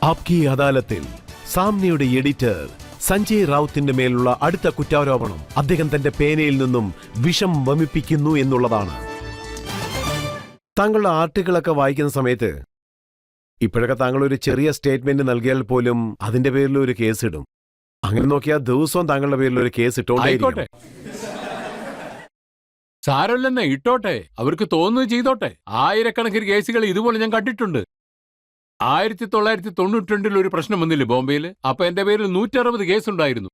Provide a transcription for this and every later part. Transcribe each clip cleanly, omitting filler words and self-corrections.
ആപ്കി അദാലത്തിൽ സാമ്നയുടെ എഡിറ്റർ സഞ്ജയ് റാവുത്തിന്റെ മേലുള്ള അടുത്ത കുറ്റാരോപണം അദ്ദേഹം തന്റെ പേനയിൽ നിന്നും വിഷം വമിപ്പിക്കുന്നു എന്നുള്ളതാണ്. താങ്കളുടെ ആർട്ടിക്കിളൊക്കെ വായിക്കുന്ന സമയത്ത് ഇപ്പോഴൊക്കെ താങ്കൾ ഒരു ചെറിയ സ്റ്റേറ്റ്മെന്റ് നൽകിയാൽ പോലും അതിന്റെ പേരിൽ ഒരു കേസ് ഇടും. അങ്ങനെ നോക്കിയാൽ ദിവസവും താങ്കളുടെ പേരിൽ ഒരു കേസ് ഇട്ടോട്ടെ. സാരമില്ലെന്നേ, ഇട്ടോട്ടെ. അവർക്ക് തോന്നുന്നത് ചെയ്തോട്ടെ. ആയിരക്കണക്കിന് കേസുകൾ ഇതുപോലെ ഞാൻ കണ്ടിട്ടുണ്ട്. 1992 ഒരു പ്രശ്നം വന്നില്ലേ ബോംബെയിൽ? അപ്പൊ എന്റെ പേരിൽ 160 കേസുണ്ടായിരുന്നു.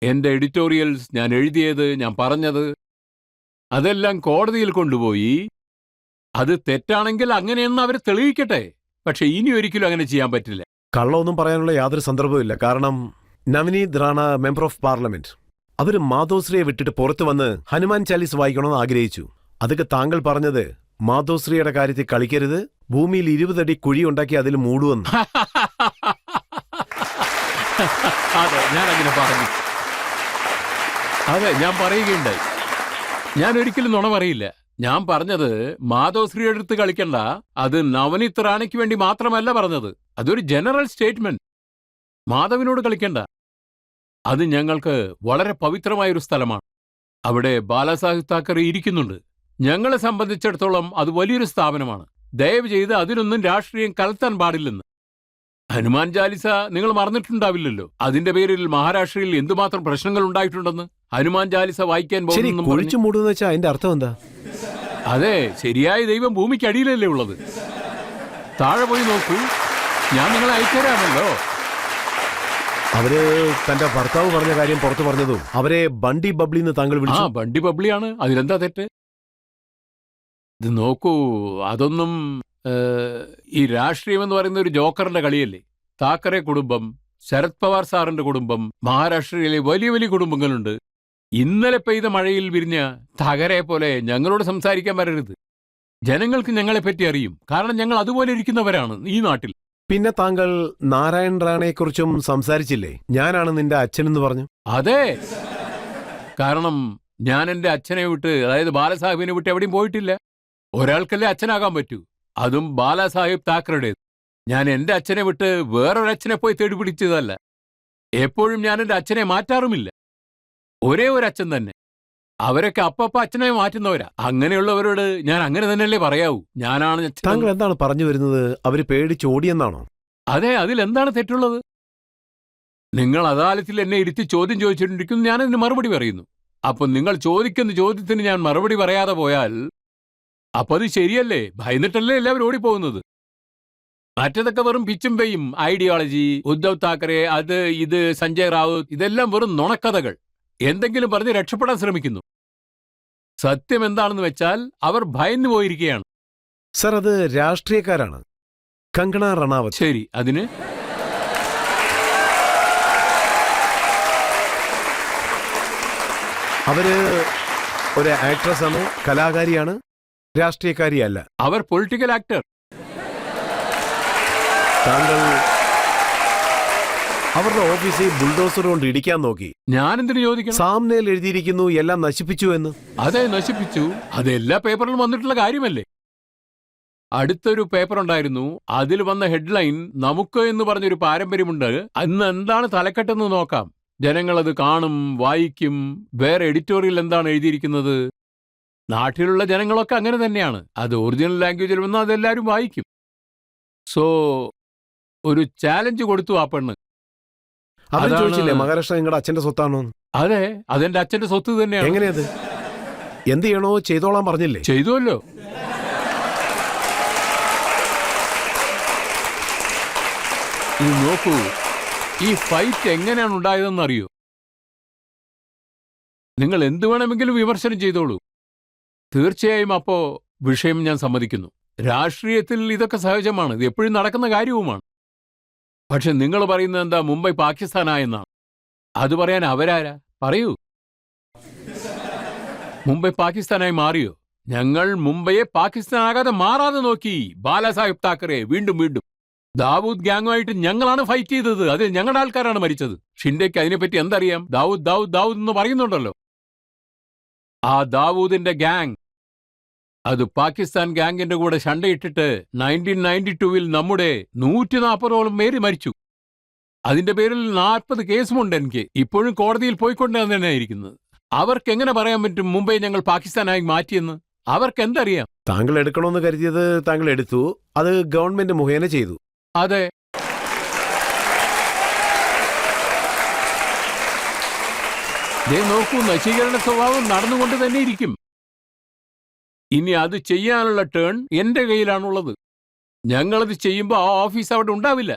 എന്റെ എഡിറ്റോറിയൽസ്, ഞാൻ എഴുതിയത്, ഞാൻ പറഞ്ഞത്, അതെല്ലാം കോടതിയിൽ കൊണ്ടുപോയി. അത് തെറ്റാണെങ്കിൽ അങ്ങനെയെന്ന് അവരെ തെളിയിക്കട്ടെ. പക്ഷെ ഇനി ഒരിക്കലും അങ്ങനെ ചെയ്യാൻ പറ്റില്ല. കള്ളമൊന്നും പറയാനുള്ള യാതൊരു സന്ദർഭവുമില്ല. കാരണം Navneet Rana, member of parliament, അവര് മാധോശ്രീയെ വിട്ടിട്ട് പുറത്തു വന്ന് ഹനുമാൻ ചാലീസ് വായിക്കണമെന്ന് ആഗ്രഹിച്ചു. അതൊക്കെ താങ്കൾ പറഞ്ഞത് മാധോശ്രീയുടെ കാര്യത്തിൽ കളിക്കരുത്, ഭൂമിയിൽ 20 അടി കുഴി ഉണ്ടാക്കി അതിൽ മൂടുവെന്ന്. അതെ, ഞാൻ അങ്ങനെ പറഞ്ഞു. അതെ, ഞാൻ പറയുകയുണ്ടായി. ഞാൻ ഒരിക്കലും നുണ പറയില്ല. ഞാൻ പറഞ്ഞത് മാധോശ്രീയുടെ അടുത്ത് കളിക്കണ്ട, അത് നവനീത് റാണയ്ക്ക് വേണ്ടി മാത്രമല്ല പറഞ്ഞത്. അതൊരു ജനറൽ സ്റ്റേറ്റ്മെന്റ്. മാധവിനോട് കളിക്കണ്ട. അത് ഞങ്ങൾക്ക് വളരെ പവിത്രമായൊരു സ്ഥലമാണ്. അവിടെ ബാലാസാഹിബ് താക്കറെ ഇരിക്കുന്നുണ്ട്. ഞങ്ങളെ സംബന്ധിച്ചിടത്തോളം അത് വലിയൊരു സ്ഥാപനമാണ്. ദയവ് ചെയ്ത് അതിനൊന്നും രാഷ്ട്രീയം കലർത്താൻ പാടില്ലെന്ന്. ഹനുമാൻ ചാലിസ നിങ്ങൾ മറന്നിട്ടുണ്ടാവില്ലല്ലോ. അതിന്റെ പേരിൽ മഹാരാഷ്ട്രയിൽ എന്തുമാത്രം പ്രശ്നങ്ങൾ ഉണ്ടായിട്ടുണ്ടെന്ന്. ഹനുമാൻ ചാലിസ വായിക്കാൻ അതിന്റെ അർത്ഥം എന്താ? അതെ, ശരിയായ ദൈവം ഭൂമിക്ക് അടിയിലല്ലേ ഉള്ളത്. താഴെ പോയി നോക്കൂ, ഞാൻ നിങ്ങളെ അയച്ചുതരാമല്ലോ. അവര് തന്റെ ഭർത്താവ് പറഞ്ഞ കാര്യം പുറത്തു പറഞ്ഞതും അവരെ ബണ്ടി ബബ്ലിന്ന് താങ്കൾ വിളിച്ചു. ബണ്ടി ബബ്ലിയാണ്, അതിലെന്താ തെറ്റ്? ഇത് നോക്കൂ, അതൊന്നും ഈ രാഷ്ട്രീയം എന്ന് പറയുന്ന ഒരു ജോക്കറിന്റെ കളിയല്ലേ. താക്കറെ കുടുംബം, ശരത് പവാർ സാറിന്റെ കുടുംബം, മഹാരാഷ്ട്രയിലെ വലിയ വലിയ കുടുംബങ്ങളുണ്ട്. ഇന്നലെ പെയ്ത മഴയിൽ വിരിഞ്ഞ തകരെ പോലെ ഞങ്ങളോട് സംസാരിക്കാൻ വരരുത്. ജനങ്ങൾക്ക് ഞങ്ങളെപ്പറ്റി അറിയും. കാരണം ഞങ്ങൾ അതുപോലെ ഇരിക്കുന്നവരാണ് ഈ നാട്ടിൽ. പിന്നെ താങ്കൾ നാരായൺ റാണയെക്കുറിച്ചും സംസാരിച്ചില്ലേ? ഞാനാണ് നിന്റെ അച്ഛനെന്ന് പറഞ്ഞു. അതെ, കാരണം ഞാൻ എന്റെ അച്ഛനെ വിട്ട്, അതായത് ബാലസാഹിബിനെ വിട്ട് എവിടെയും പോയിട്ടില്ല. ഒരാൾക്കല്ലേ അച്ഛനാകാൻ പറ്റൂ, അതും ബാലാസാഹിബ് താക്കറുടേത്. ഞാൻ എന്റെ അച്ഛനെ വിട്ട് വേറൊരച്ഛനെ പോയി തേടി പിടിച്ചതല്ല. എപ്പോഴും ഞാൻ എന്റെ അച്ഛനെ മാറ്റാറുമില്ല. ഒരേ ഒരു അച്ഛൻ തന്നെ. അവരൊക്കെ അപ്പപ്പ അച്ഛനെ മാറ്റുന്നവരാ. അങ്ങനെയുള്ളവരോട് ഞാൻ അങ്ങനെ തന്നെയല്ലേ പറയാവൂ. ഞാനാണ്. താങ്കൾ എന്താണ് പറഞ്ഞു വരുന്നത്? അവര് പേടിച്ചോടിയെന്നാണോ? അതെ, അതിലെന്താണ് തെറ്റുള്ളത്? നിങ്ങൾ അദാലത്തിൽ എന്നെ ഇരുത്തി ചോദ്യം ചോദിച്ചിട്ടിരിക്കുന്നു, ഞാനതിന് മറുപടി പറയുന്നു. അപ്പൊ നിങ്ങൾ ചോദിക്കുന്ന ചോദ്യത്തിന് ഞാൻ മറുപടി പറയാതെ പോയാൽ അപ്പൊ അത് ശരിയല്ലേ? ഭയന്നിട്ടല്ലേ എല്ലാവരും ഓടിപ്പോകുന്നത്. മറ്റതൊക്കെ വെറും പിച്ചും പെയ്യും. ഐഡിയോളജി, ഉദ്ധവ് താക്കറെ, അത് ഇത്, സഞ്ജയ് റാവുത്ത്, ഇതെല്ലാം വെറും നുണക്കഥകൾ. എന്തെങ്കിലും പറഞ്ഞ് രക്ഷപ്പെടാൻ ശ്രമിക്കുന്നു. സത്യം എന്താണെന്ന് വെച്ചാൽ അവർ ഭയന്നു പോയിരിക്കുകയാണ്. സർ, അത് രാഷ്ട്രീയക്കാരാണ്. കങ്കണ റണാവത്ത്. ശരി, അതിന് അവര് ഒരു ആക്ട്രസ് ആണ്, കലാകാരിയാണ്, രാഷ്ട്രീയക്കാരിയല്ല. അവർ പൊളിറ്റിക്കൽ ആക്ടർ. താങ്കൾ അവരുടെ ഓഫീസിൽ ബുൾഡോസർ കൊണ്ട് ഇടിക്കാൻ നോക്കി. ഞാൻ എന്തിനു ചോദിക്കണം? സാമ്നയിൽ എഴുതിയിരിക്കുന്നു എല്ലാം നശിപ്പിച്ചു എന്ന്. അതെ, നശിപ്പിച്ചു. അത് എല്ലാ പേപ്പറിലും വന്നിട്ടുള്ള കാര്യമല്ലേ. അടുത്തൊരു പേപ്പർ ഉണ്ടായിരുന്നു, അതിൽ വന്ന ഹെഡ്ലൈൻ നമുക്ക് എന്ന് പറഞ്ഞൊരു പാരമ്പര്യമുണ്ട്. അന്ന് എന്താണ് തലക്കെട്ടെന്ന് നോക്കാം. ജനങ്ങളത് കാണും, വായിക്കും. വേറെ എഡിറ്റോറിയൽ എന്താണ് എഴുതിയിരിക്കുന്നത്? നാട്ടിലുള്ള ജനങ്ങളൊക്കെ അങ്ങനെ തന്നെയാണ്. അത് ഒറിജിനൽ ലാംഗ്വേജിൽ വന്നാൽ അതെല്ലാവരും വായിക്കും. സോ ഒരു ചാലഞ്ച് കൊടുത്തു ആ പെണ്ണ്. അവര് ചോദിച്ചില്ലേ മഹാരാഷ്ട്ര നിങ്ങളുടെ അച്ഛന്റെ സ്വത്താണോ? അതെ, അതെന്റെ അച്ഛന്റെ സ്വത്ത് തന്നെയാണ്. എങ്ങനെയത്? എന്ത് ചെയ്യണോ ചെയ്തോളാൻ പറഞ്ഞില്ലേ? ചെയ്തുവല്ലോ. ഇത് നോക്കൂ, ഈ ഫൈറ്റ് എങ്ങനെയാണ് ഉണ്ടായതെന്ന് അറിയൂ. നിങ്ങൾ എന്ത് വേണമെങ്കിലും വിമർശനം ചെയ്തോളൂ. തീർച്ചയായും അപ്പോ വിഷയം ഞാൻ സമ്മതിക്കുന്നു. രാഷ്ട്രീയത്തിൽ ഇതൊക്കെ സഹജമാണ്, ഇത് എപ്പോഴും നടക്കുന്ന കാര്യവുമാണ്. പക്ഷെ നിങ്ങൾ പറയുന്നത് എന്താ, മുംബൈ പാകിസ്ഥാനായെന്നാണ്. അത് പറയാൻ അവരാരാ? പറയൂ. മുംബൈ പാകിസ്ഥാനായി മാറിയോ? ഞങ്ങൾ മുംബൈയെ പാകിസ്ഥാനാകാതെ മാറാതെ നോക്കി. ബാലാസാഹിബ് താക്കറെ വീണ്ടും വീണ്ടും. ദാവൂദ് ഗ്യാങ്ങുമായിട്ട് ഞങ്ങളാണ് ഫൈറ്റ് ചെയ്തത്. അതിൽ ഞങ്ങളുടെ ആൾക്കാരാണ് മരിച്ചത്. ഷിൻഡേക്ക് അതിനെപ്പറ്റി എന്തറിയാം? ദാവൂദ് ദാവൂദ് ദാവൂദ് എന്ന് പറയുന്നുണ്ടല്ലോ. ആ ദാവൂദിന്റെ ഗ്യാങ് അത് പാകിസ്ഥാൻ ഗാങ്ങിന്റെ കൂടെ ശണ്ടയിട്ടിട്ട് 1992-ൽ നമ്മുടെ 140ഓളം പേര് മരിച്ചു. അതിന്റെ പേരിൽ 40 കേസുമുണ്ട് എനിക്ക്. ഇപ്പോഴും കോടതിയിൽ പോയിക്കൊണ്ട് തന്നെ ഇരിക്കുന്നത്. അവർക്ക് എങ്ങനെ പറയാൻ പറ്റും മുംബൈ ഞങ്ങൾ പാകിസ്ഥാനായി മാറ്റിയെന്ന്? അവർക്ക് എന്തറിയാം? താങ്കൾ എടുക്കണമെന്ന് കരുതിയത് താങ്കൾ എടുത്തു, അത് ഗവൺമെന്റ് മുഖേന ചെയ്തു. അതെ, നോക്കൂ, നശീകരണ സ്വഭാവം നടന്നുകൊണ്ട് തന്നെ ഇരിക്കും. ഇനി അത് ചെയ്യാനുള്ള ടേൺ എന്റെ കയ്യിലാണുള്ളത്. ഞങ്ങളത് ചെയ്യുമ്പോൾ ആ ഓഫീസ് അവിടെ ഉണ്ടാവില്ല.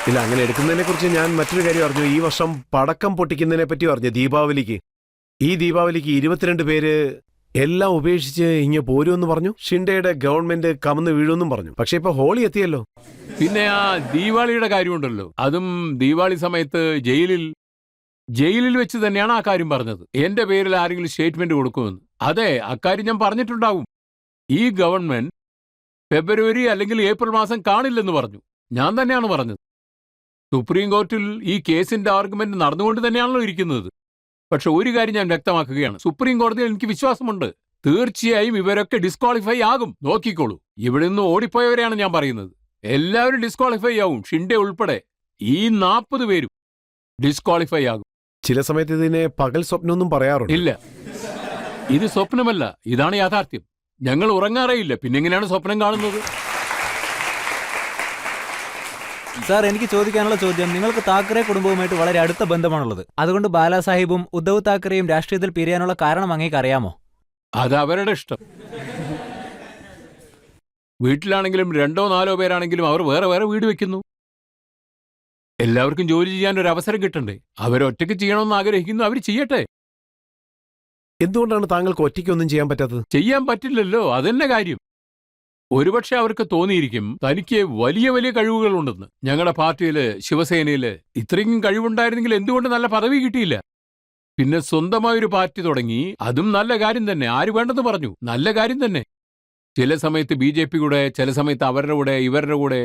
ഇല്ല, അങ്ങനെ എടുക്കുന്നതിനെ കുറിച്ച് ഞാൻ മറ്റൊരു കാര്യം അറിഞ്ഞു. ഈ വർഷം പടക്കം പൊട്ടിക്കുന്നതിനെ പറ്റി പറഞ്ഞു. ഈ ദീപാവലിക്ക് 22 പേര് എല്ലാം ഉപേക്ഷിച്ച് ഇങ്ങ് പോരുമെന്ന് പറഞ്ഞു. ഷിൻഡയുടെ ഗവൺമെന്റ് കമന്ന് വീഴുമെന്നും പറഞ്ഞു. പക്ഷെ ഇപ്പൊ ഹോളി എത്തിയല്ലോ. പിന്നെ ആ ദീപാവലിയുടെ കാര്യമുണ്ടല്ലോ, അതും ദീപാവലി സമയത്ത് ജയിലിൽ വെച്ച് തന്നെയാണ് ആ കാര്യം പറഞ്ഞത്. എന്റെ പേരിൽ ആരെങ്കിലും സ്റ്റേറ്റ്മെന്റ് കൊടുക്കുമെന്ന്. അതെ, അക്കാര്യം ഞാൻ പറഞ്ഞിട്ടുണ്ടാവും. ഈ ഗവൺമെന്റ് ഫെബ്രുവരി അല്ലെങ്കിൽ ഏപ്രിൽ മാസം കാണില്ലെന്ന് പറഞ്ഞു. ഞാൻ തന്നെയാണ് പറഞ്ഞത്. സുപ്രീം കോർട്ടിൽ ഈ കേസിന്റെ ആർഗ്യുമെന്റ് നടന്നുകൊണ്ട് തന്നെയാണല്ലോ ഇരിക്കുന്നത്. പക്ഷെ ഒരു കാര്യം ഞാൻ വ്യക്തമാക്കുകയാണ്, സുപ്രീം കോടതിയിൽ എനിക്ക് വിശ്വാസമുണ്ട്. തീർച്ചയായും ഇവരൊക്കെ ഡിസ്ക്വാളിഫൈ ആകും. നോക്കിക്കോളൂ, ഇവിടെ നിന്ന് ഓടിപ്പോയവരെയാണ് ഞാൻ പറയുന്നത്. എല്ലാവരും ഡിസ്ക്വാളിഫൈ ആവും, ഷിൻഡെ ഉൾപ്പെടെ. ഈ 40 പേരും ഡിസ്ക്വാളിഫൈ ആകും. ചില സമയത്ത് ഇതിനെ പകൽ സ്വപ്നമൊന്നും പറയാറുണ്ട്. ഇല്ല, ഇത് സ്വപ്നമല്ല, ഇതാണ് യാഥാർത്ഥ്യം. ഞങ്ങൾ ഉറങ്ങാറേയില്ല, പിന്നെങ്ങനെയാണ് സ്വപ്നം കാണുന്നത്? സാർ, എനിക്ക് ചോദിക്കാനുള്ള ചോദ്യം, നിങ്ങൾക്ക് താക്കറെ കുടുംബവുമായിട്ട് വളരെ അടുത്ത ബന്ധമാണുള്ളത്. അതുകൊണ്ട് ബാലാസാഹിബും ഉദ്ധവ് താക്കറെയും രാഷ്ട്രീയത്തിൽ പിരിയാനുള്ള കാരണം അങ്ങേക്ക് അറിയാമോ? അത് അവരുടെ ഇഷ്ടം. വീട്ടിലാണെങ്കിലും 2-4 പേരാണെങ്കിലും അവർ വേറെ വേറെ വീട് വെക്കുന്നു. എല്ലാവർക്കും ജോലി ചെയ്യാൻ ഒരു അവസരം കിട്ടണ്ടേ? അവരൊറ്റയ്ക്ക് ചെയ്യണമെന്ന് ആഗ്രഹിക്കുന്നു, അവർ ചെയ്യട്ടെ. എന്തുകൊണ്ടാണ് താങ്കൾക്ക് ഒറ്റയ്ക്കൊന്നും ചെയ്യാൻ പറ്റാത്തത്? ചെയ്യാൻ പറ്റില്ലല്ലോ, അതെന്നെ കാര്യം. ഒരുപക്ഷെ അവർക്ക് തോന്നിയിരിക്കും തനിക്ക് വലിയ വലിയ കഴിവുകളുണ്ടെന്ന്. ഞങ്ങളുടെ പാർട്ടിയില്, ശിവസേനയില് ഇത്രയും കഴിവുണ്ടായിരുന്നെങ്കിൽ എന്തുകൊണ്ട് നല്ല പദവി കിട്ടിയില്ല? പിന്നെ സ്വന്തമായൊരു പാർട്ടി തുടങ്ങി, അതും നല്ല കാര്യം തന്നെ. ആര് വേണ്ടെന്ന് പറഞ്ഞു? നല്ല കാര്യം തന്നെ. ചില സമയത്ത് BJP കൂടെ, ചില സമയത്ത് അവരുടെ കൂടെ, ഇവരുടെ കൂടെ.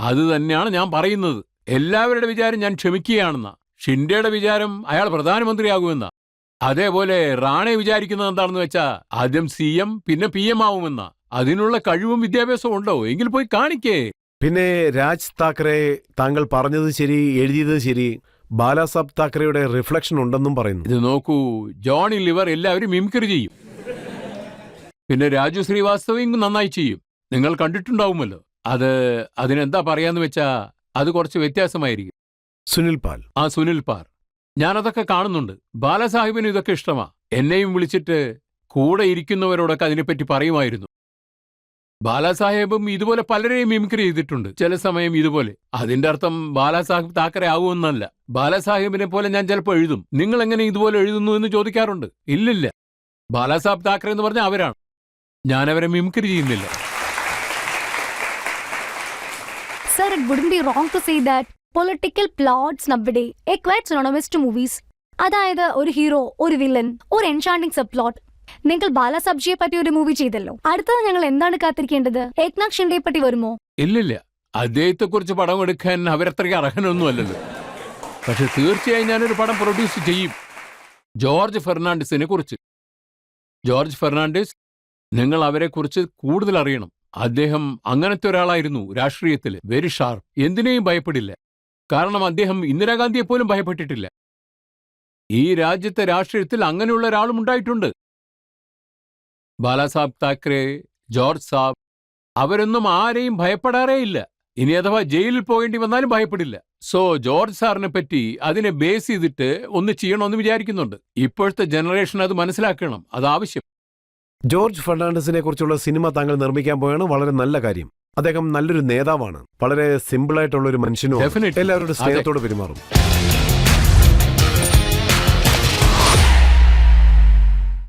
അത് തന്നെയാണ് ഞാൻ പറയുന്നത്. എല്ലാവരുടെ വിചാരം ഞാൻ ക്ഷമിക്കുകയാണെന്നാ. ഷിൻഡയുടെ വിചാരം അയാൾ പ്രധാനമന്ത്രിയാകുമെന്നാ. അതേപോലെ റാണെ വിചാരിക്കുന്നത് എന്താണെന്ന് വെച്ചാ ആദ്യം CM പിന്നെ PM ആവുമെന്നാ. അതിനുള്ള കഴിവും വിദ്യാഭ്യാസവും ഉണ്ടോ? എങ്കിൽ പോയി കാണിക്കേ. പിന്നെ രാജ് താക്കറെ, താങ്കൾ പറഞ്ഞത് ശരി, എഴുതിയത് ശരി, ബാലാസാബ് താക്കറെയുടെ റിഫ്ലക്ഷൻ ഉണ്ടെന്നും പറയുന്നു. ഇത് നോക്കൂ, ജോണി ലിവർ എല്ലാവരും മിമിക്രി ചെയ്യും. പിന്നെ രാജു ശ്രീവാസ്തവയും നന്നായി ചെയ്യും. നിങ്ങൾ കണ്ടിട്ടുണ്ടാവുമല്ലോ. അതിനെന്താ പറയാന്ന് വെച്ചാ അത് കുറച്ച് വ്യത്യാസമായിരിക്കും. സുനിൽ പാൽ. സുനിൽ പാൽ. ഞാനതൊക്കെ കാണുന്നുണ്ട്. ബാലാസാഹിബിന് ഇതൊക്കെ ഇഷ്ടമാ. എന്നെയും വിളിച്ചിട്ട് കൂടെ ഇരിക്കുന്നവരോടൊക്കെ അതിനെപ്പറ്റി പറയുമായിരുന്നു. ബാലാസാഹേബും ഇതുപോലെ പലരെയും മിമിക്രി ചെയ്തിട്ടുണ്ട്, ചില സമയം ഇതുപോലെ. അതിന്റെ അർത്ഥം ബാലാസാഹിബ് താക്കറെ ആവുമെന്നല്ല. ബാലാസാഹിബിനെ പോലെ ഞാൻ ചിലപ്പോൾ എഴുതും. നിങ്ങൾ എങ്ങനെ ഇതുപോലെ എഴുതുന്നു എന്ന് ചോദിക്കാറുണ്ട്. ഇല്ലില്ല, ബാലാസാഹിബ് താക്കറെ എന്ന് പറഞ്ഞാൽ അവരാണ്. ഞാനവരെ മിമിക്രി ചെയ്യുന്നില്ല. Sir, it wouldn't be wrong to say that political plots nowadays are quite synonymous to movies. അതായത് ഒരു ഹീറോ, ഒരു വില്ലൻ, ഒരു എൻചാണ്ടിങ് സബ് പ്ലോട്ട്. നിങ്ങൾ ബാലാസാബ്ജിയെ പറ്റി ഒരു മൂവി ചെയ്തല്ലോ. അടുത്തത് ഞങ്ങൾ എന്താണ് കാത്തിരിക്കേണ്ടത്? ഏക്നാഥ് ഷിൻഡെയെ പറ്റി വരുമോ? ഇല്ലില്ല, അദ്ദേഹത്തെ കുറിച്ച് പടം എടുക്കാൻ അവരത്രയ്ക്ക് അർഹനൊന്നും അല്ലല്ലോ. പക്ഷെ തീർച്ചയായും ഞാനൊരു പടം പ്രൊഡ്യൂസ് ചെയ്യും, ജോർജ് ഫെർണാണ്ടസിനെ കുറിച്ച്. ജോർജ് ഫെർണാണ്ടസ്, നിങ്ങൾ അവരെക്കുറിച്ച് കൂടുതൽ അറിയണം. അദ്ദേഹം അങ്ങനത്തെ ഒരാളായിരുന്നു രാഷ്ട്രീയത്തിൽ. വെരി ഷാർപ്പ്, എന്തിനേയും ഭയപ്പെടില്ല. കാരണം അദ്ദേഹം ഇന്ദിരാഗാന്ധിയെ പോലും ഭയപ്പെട്ടിട്ടില്ല. ഈ രാജ്യത്തെ രാഷ്ട്രീയത്തിൽ അങ്ങനെയുള്ള ഒരാളും ഉണ്ടായിട്ടുണ്ട്. ബാലാസാബ് താക്കറെ, ജോർജ് സാബ്, അവരൊന്നും ആരെയും ഭയപ്പെടാറേയില്ല. ഇനി അഥവാ ജയിലിൽ പോകേണ്ടി വന്നാലും ഭയപ്പെടില്ല. സോ ജോർജ് സാറിനെ പറ്റി അതിനെ ബേസ് ചെയ്തിട്ട് ഒന്ന് ചെയ്യണമെന്ന് വിചാരിക്കുന്നുണ്ട്. ഇപ്പോഴത്തെ ജനറേഷൻ അത് മനസ്സിലാക്കണം, അതാവശ്യം. ജോർജ് ഫെർണാണ്ടസിനെ കുറിച്ചുള്ള സിനിമ താങ്കൾ നിർമ്മിക്കാൻ പോയാണ്. വളരെ നല്ല കാര്യം. അദ്ദേഹം നല്ലൊരു നേതാവാണ്, വളരെ സിമ്പിളായിട്ടുള്ള ഒരു മനുഷ്യനും, എല്ലാവരുടെ സ്നേഹത്തോട് പെരുമാറും.